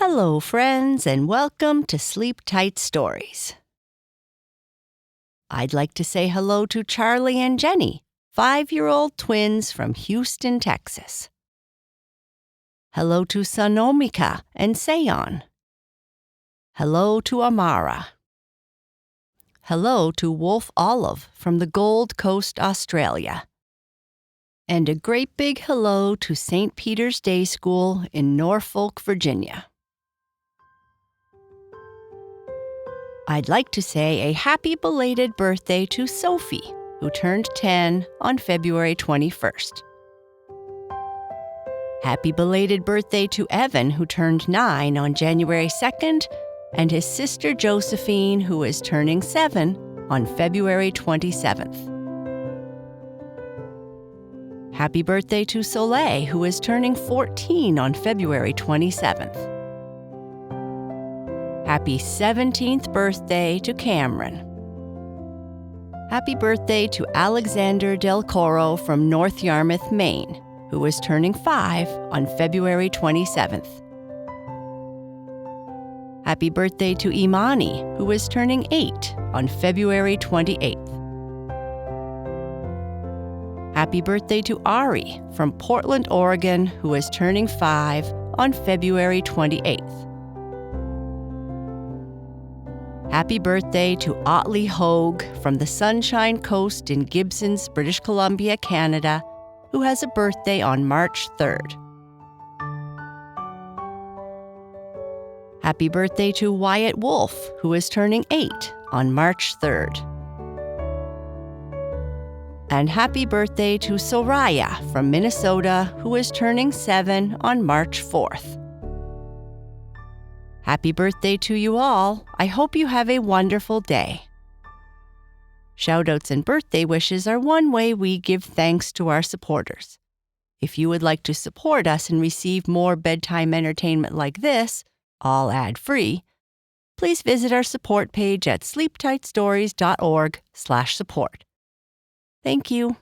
Hello, friends, and welcome to Sleep Tight Stories. I'd like to say hello to Charlie and Jenny, 5-year-old twins from Houston, Texas. Hello to Sonomika and Sayon. Hello to Amara. Hello to Wolf Olive from the Gold Coast, Australia. And a great big hello to St. Peter's Day School in Norfolk, Virginia. I'd like to say a happy belated birthday to Sophie, who turned 10 on February 21st. Happy belated birthday to Evan, who turned 9 on January 2nd, and his sister Josephine, who is turning 7 on February 27th. Happy birthday to Soleil, who is turning 14 on February 27th. Happy 17th birthday to Cameron. Happy birthday to Alexander Del Coro from North Yarmouth, Maine, who is turning 5 on February 27th. Happy birthday to Imani, who is turning 8 on February 28th. Happy birthday to Ari from Portland, Oregon, who is turning 5 on February 28th. Happy birthday to Otley Hogue from the Sunshine Coast in Gibsons, British Columbia, Canada, who has a birthday on March 3rd. Happy birthday to Wyatt Wolf, who is turning 8 on March 3rd. And happy birthday to Soraya from Minnesota, who is turning 7 on March 4th. Happy birthday to you all. I hope you have a wonderful day. Shoutouts and birthday wishes are one way we give thanks to our supporters. If you would like to support us and receive more bedtime entertainment like this, all ad-free, please visit our support page at sleeptightstories.org/support. Thank you.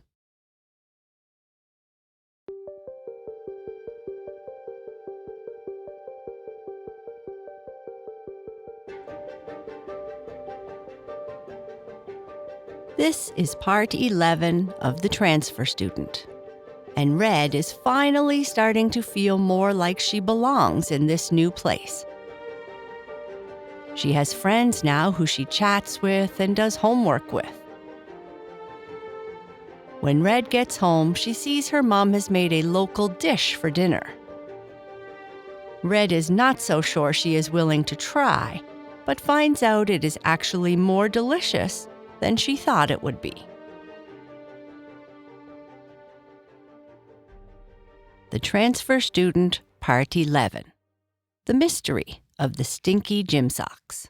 This is part 11 of The Transfer Student, and Red is finally starting to feel more like she belongs in this new place. She has friends now who she chats with and does homework with. When Red gets home, she sees her mom has made a local dish for dinner. Red is not so sure she is willing to try, but finds out it is actually more delicious than she thought it would be. The Transfer Student, Part 11. The Mystery of the Stinky Gym Socks.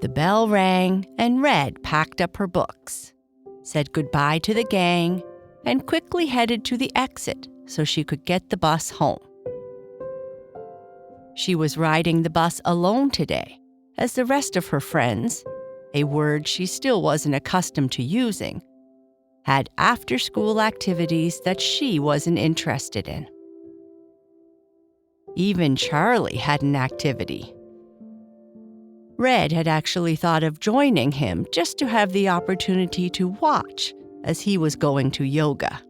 The bell rang, and Red packed up her books, said goodbye to the gang, and quickly headed to the exit so she could get the bus home. She was riding the bus alone today, as the rest of her friends, a word she still wasn't accustomed to using, had after-school activities that she wasn't interested in. Even Charlie had an activity. Red had actually thought of joining him just to have the opportunity to watch as he was going to yoga.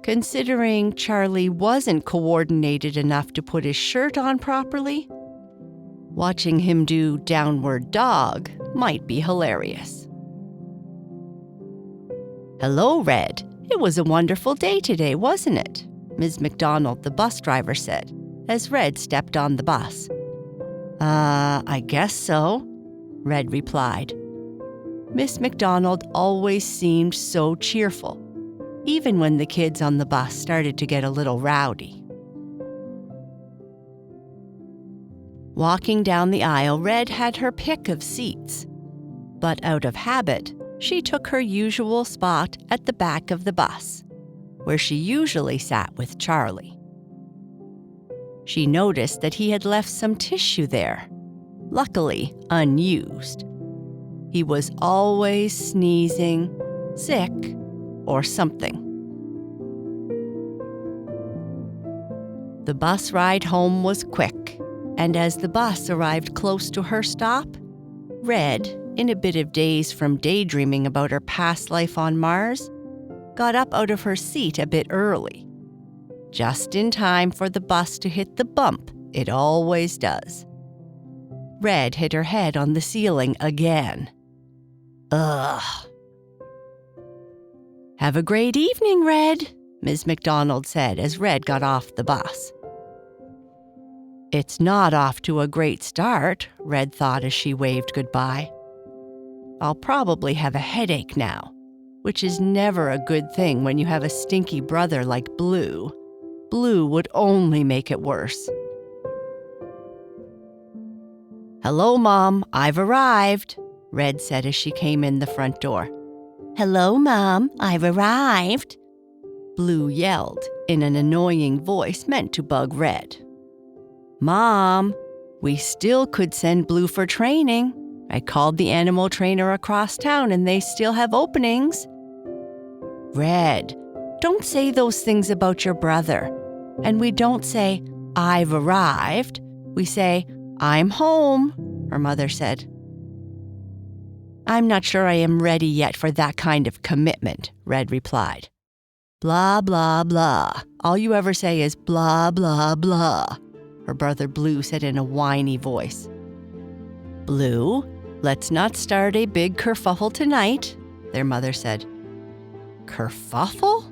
Considering Charlie wasn't coordinated enough to put his shirt on properly, watching him do downward dog might be hilarious. "Hello, Red. It was a wonderful day today, wasn't it?" Ms. McDonald, the bus driver, said, as Red stepped on the bus. I guess so," Red replied. Miss McDonald always seemed so cheerful, even when the kids on the bus started to get a little rowdy. Walking down the aisle, Red had her pick of seats, but out of habit, she took her usual spot at the back of the bus, where she usually sat with Charlie. She noticed that he had left some tissue there, luckily unused. He was always sneezing, sick, or something. The bus ride home was quick, and as the bus arrived close to her stop, Red, in a bit of daze from daydreaming about her past life on Mars, got up out of her seat a bit early, just in time for the bus to hit the bump it always does. Red hit her head on the ceiling again. Ugh. "Have a great evening, Red," Ms. McDonald said as Red got off the bus. "It's not off to a great start," Red thought as she waved goodbye. "I'll probably have a headache now, which is never a good thing when you have a stinky brother like Blue. Blue would only make it worse." "Hello, Mom, I've arrived," Red said as she came in the front door. "Hello, Mom, I've arrived," Blue yelled in an annoying voice meant to bug Red. "Mom, we still could send Blue for training. I called the animal trainer across town and they still have openings." "Red, don't say those things about your brother. And we don't say, 'I've arrived.' We say, 'I'm home,'" her mother said. "I'm not sure I am ready yet for that kind of commitment," Red replied. "Blah, blah, blah. All you ever say is blah, blah, blah," her brother Blue said in a whiny voice. "Blue, let's not start a big kerfuffle tonight," their mother said. "Kerfuffle?"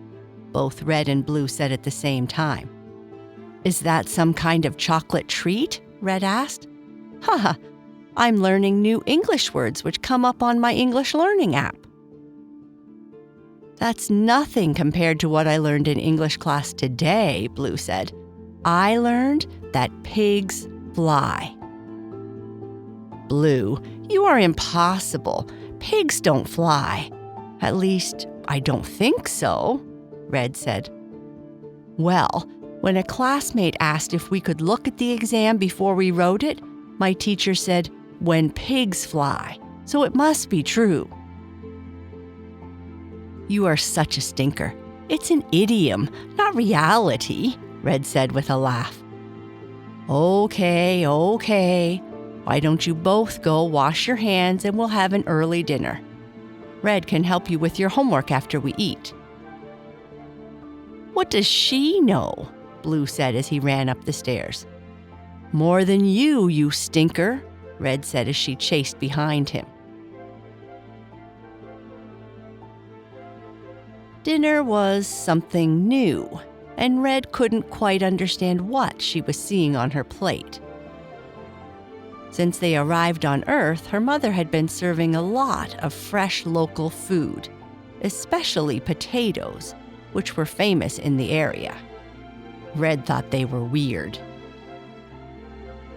both Red and Blue said at the same time. "Is that some kind of chocolate treat?" Red asked. "Haha, I'm learning new English words which come up on my English learning app." "That's nothing compared to what I learned in English class today," Blue said. "I learned that pigs fly." "Blue, you are impossible. Pigs don't fly. At least, I don't think so," Red said. "Well, when a classmate asked if we could look at the exam before we wrote it, my teacher said, 'When pigs fly,' so it must be true." "You are such a stinker. It's an idiom, not reality," Red said with a laugh. Okay. Why don't you both go wash your hands and we'll have an early dinner. Red can help you with your homework after we eat." "What does she know?" Blue said as he ran up the stairs. "More than you stinker," Red said as she chased behind him. Dinner was something new, and Red couldn't quite understand what she was seeing on her plate. Since they arrived on Earth, her mother had been serving a lot of fresh local food, especially potatoes, which were famous in the area. Red thought they were weird.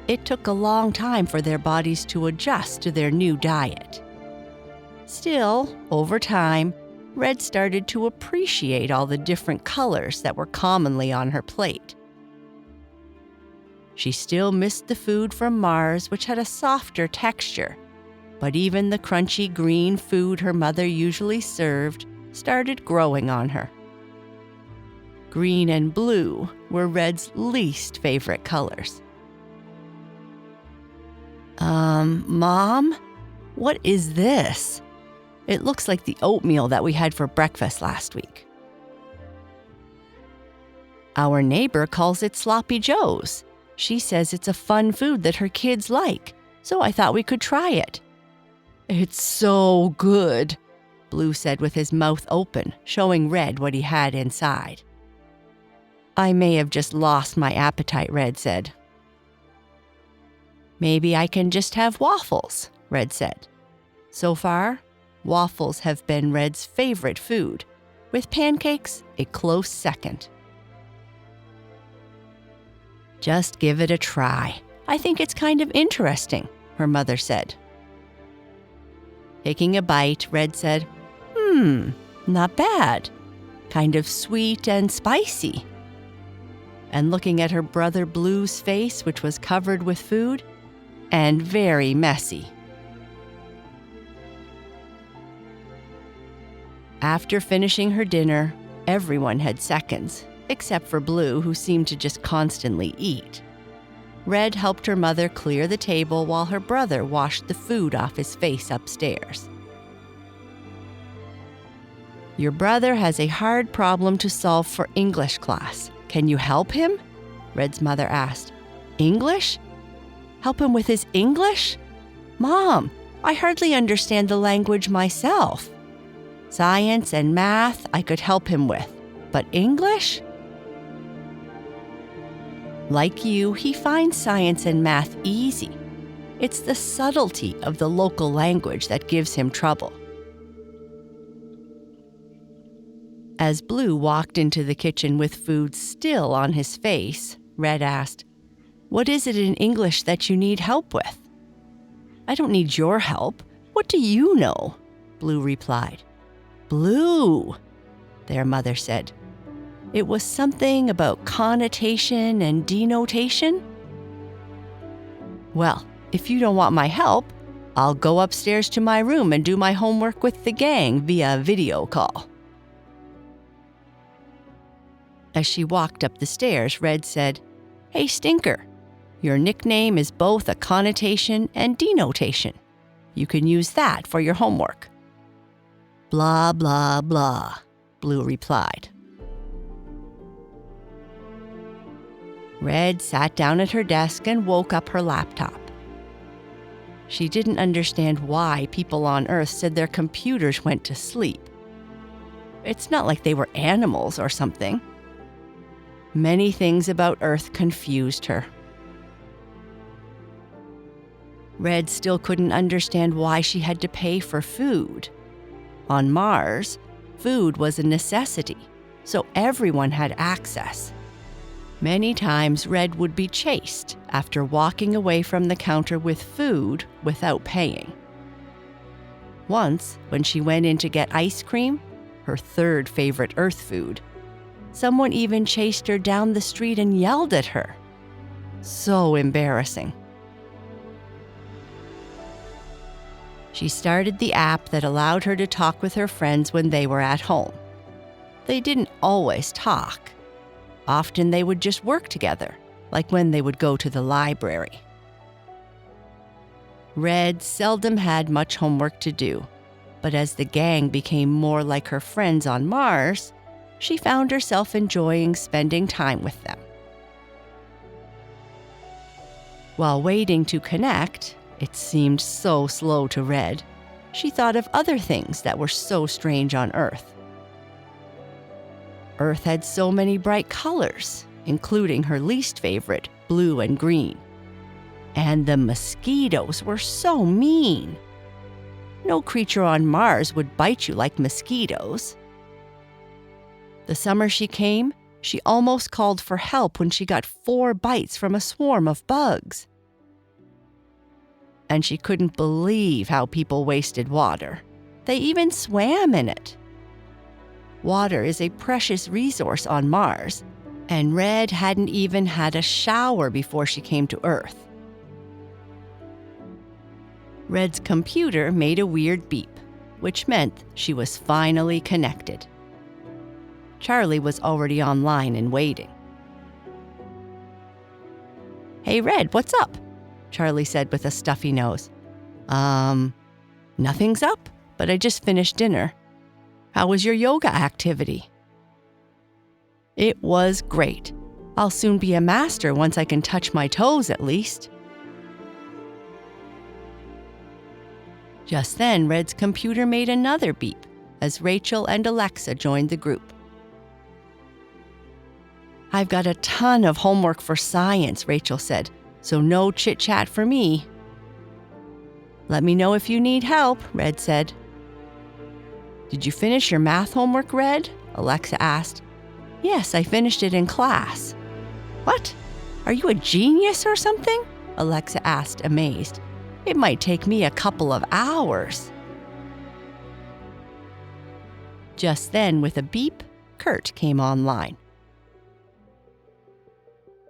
It took a long time for their bodies to adjust to their new diet. Still, over time, Red started to appreciate all the different colors that were commonly on her plate. She still missed the food from Mars, which had a softer texture, but even the crunchy green food her mother usually served started growing on her. Green and blue were Red's least favorite colors. Mom, what is this? It looks like the oatmeal that we had for breakfast last week." "Our neighbor calls it Sloppy Joe's. She says it's a fun food that her kids like, so I thought we could try it." "It's so good," Blue said with his mouth open, showing Red what he had inside. "I may have just lost my appetite," Red said. "Maybe I can just have waffles," Red said. So far, waffles have been Red's favorite food, with pancakes a close second. "Just give it a try. I think it's kind of interesting," her mother said. Taking a bite, Red said, Not bad. Kind of sweet and spicy." And looking at her brother Blue's face, which was covered with food, and very messy. After finishing her dinner, everyone had seconds, except for Blue, who seemed to just constantly eat. Red helped her mother clear the table while her brother washed the food off his face upstairs. "Your brother has a hard problem to solve for English class. Can you help him?" Red's mother asked. "English? Help him with his English? Mom, I hardly understand the language myself. Science and math I could help him with, but English?" Like you, he finds science and math easy. It's the subtlety of the local language that gives him trouble. As Blue walked into the kitchen with food still on his face, Red asked, "What is it in English that you need help with?" "I don't need your help. What do you know?" Blue replied. "Blue," their mother said. "It was something about connotation and denotation?" "Well, if you don't want my help, I'll go upstairs to my room and do my homework with the gang via video call." As she walked up the stairs, Red said, "Hey, Stinker, your nickname is both a connotation and denotation. You can use that for your homework." "Blah, blah, blah," Blue replied. Red sat down at her desk and woke up her laptop. She didn't understand why people on Earth said their computers went to sleep. It's not like they were animals or something. Many things about Earth confused her. Red still couldn't understand why she had to pay for food. On Mars, food was a necessity, so everyone had access. Many times, Red would be chased after walking away from the counter with food without paying. Once, when she went in to get ice cream, her third favorite Earth food, someone even chased her down the street and yelled at her. So embarrassing. She started the app that allowed her to talk with her friends when they were at home. They didn't always talk. Often they would just work together, like when they would go to the library. Red seldom had much homework to do, but as the gang became more like her friends on Mars, she found herself enjoying spending time with them. While waiting to connect, it seemed so slow to Red. She thought of other things that were so strange on Earth. Earth had so many bright colors, including her least favorite, blue and green. And the mosquitoes were so mean. No creature on Mars would bite you like mosquitoes. The summer she came, she almost called for help when she got 4 bites from a swarm of bugs. And she couldn't believe how people wasted water. They even swam in it. Water is a precious resource on Mars, and Red hadn't even had a shower before she came to Earth. Red's computer made a weird beep, which meant she was finally connected. Charlie was already online and waiting. "Hey, Red, what's up?" Charlie said with a stuffy nose. Nothing's up, but I just finished dinner. How was your yoga activity?" "It was great. I'll soon be a master once I can touch my toes at least." Just then, Red's computer made another beep as Rachel and Alexa joined the group. "I've got a ton of homework for science," Rachel said, "so no chit-chat for me." "Let me know if you need help," Red said. "Did you finish your math homework, Red?" Alexa asked. "Yes, I finished it in class." "What? Are you a genius or something?" Alexa asked, amazed. "It might take me a couple of hours." Just then, with a beep, Kirt came online.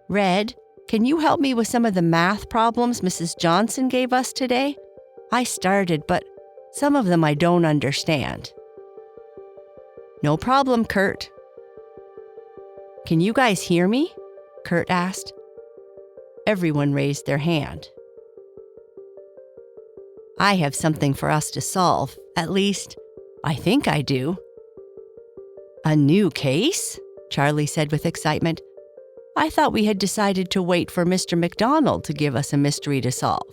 "Red, can you help me with some of the math problems Mrs. Johnson gave us today? I started, but some of them I don't understand." "No problem, Kirt." Can you guys hear me? Kirt asked. Everyone raised their hand. I have something for us to solve. At least, I think I do. A new case? Charlie said with excitement. I thought we had decided to wait for Mr. McDonald to give us a mystery to solve.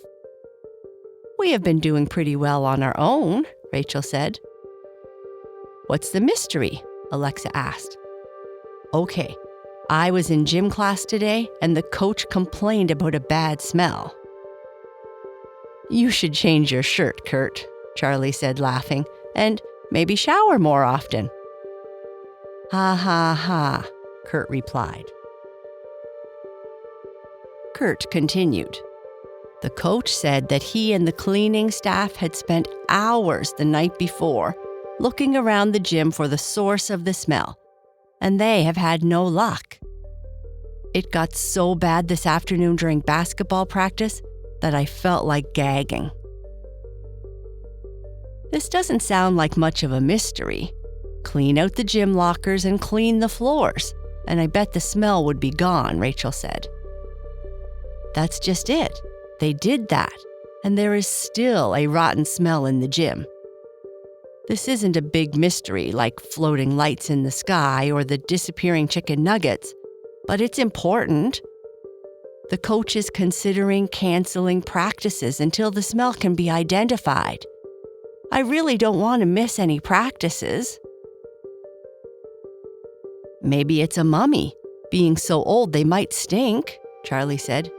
We have been doing pretty well on our own, Rachel said. What's the mystery? Alexa asked. Okay, I was in gym class today and the coach complained about a bad smell. You should change your shirt, Kirt, Charlie said, laughing, and maybe shower more often. Ha ha ha, Kirt replied. Kirt continued. The coach said that he and the cleaning staff had spent hours the night before looking around the gym for the source of the smell, and they have had no luck. It got so bad this afternoon during basketball practice that I felt like gagging. This doesn't sound like much of a mystery. Clean out the gym lockers and clean the floors, and I bet the smell would be gone, Rachel said. That's just it. They did that, and there is still a rotten smell in the gym. This isn't a big mystery like floating lights in the sky or the disappearing chicken nuggets, but it's important. The coach is considering canceling practices until the smell can be identified. I really don't want to miss any practices. Maybe it's a mummy. Being so old they might stink, Charlie said.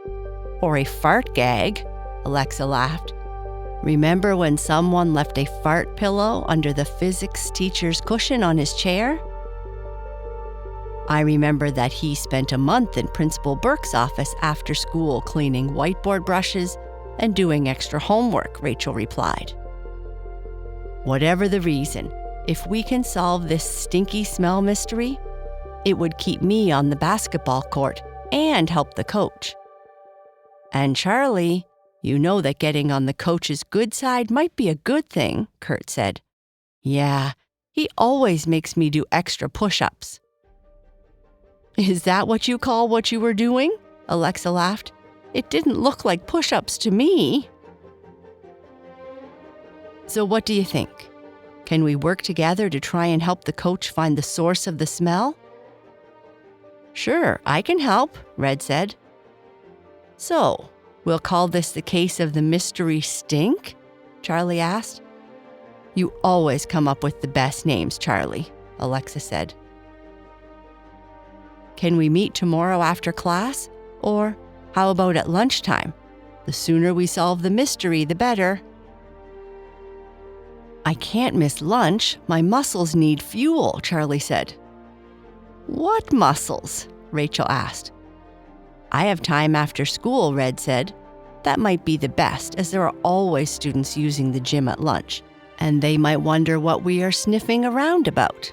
Or a fart gag, Alexa laughed. Remember when someone left a fart pillow under the physics teacher's cushion on his chair? I remember that he spent a month in Principal Burke's office after school cleaning whiteboard brushes and doing extra homework, Rachel replied. Whatever the reason, if we can solve this stinky smell mystery, it would keep me on the basketball court and help the coach. And Charlie, you know that getting on the coach's good side might be a good thing, Kirt said. Yeah, he always makes me do extra push-ups. Is that what you call what you were doing? Alexa laughed. It didn't look like push-ups to me. So what do you think? Can we work together to try and help the coach find the source of the smell? Sure, I can help, Red said. So, we'll call this the case of the mystery stink? Charlie asked. You always come up with the best names, Charlie, Alexa said. Can we meet tomorrow after class? Or how about at lunchtime? The sooner we solve the mystery, the better. I can't miss lunch. My muscles need fuel, Charlie said. What muscles? Rachel asked. I have time after school, Red said. That might be the best, as there are always students using the gym at lunch, and they might wonder what we are sniffing around about.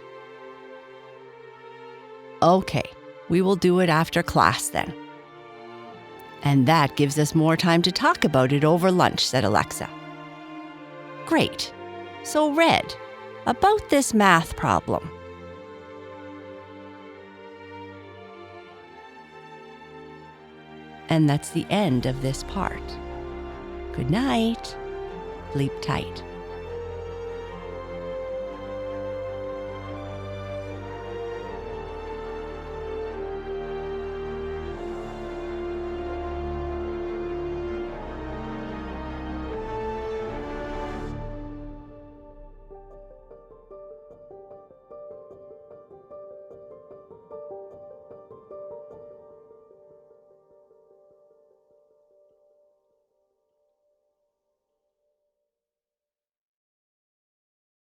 Okay, we will do it after class then. And that gives us more time to talk about it over lunch, said Alexa. Great. So, Red, about this math problem. And that's the end of this part. Good night. Sleep tight.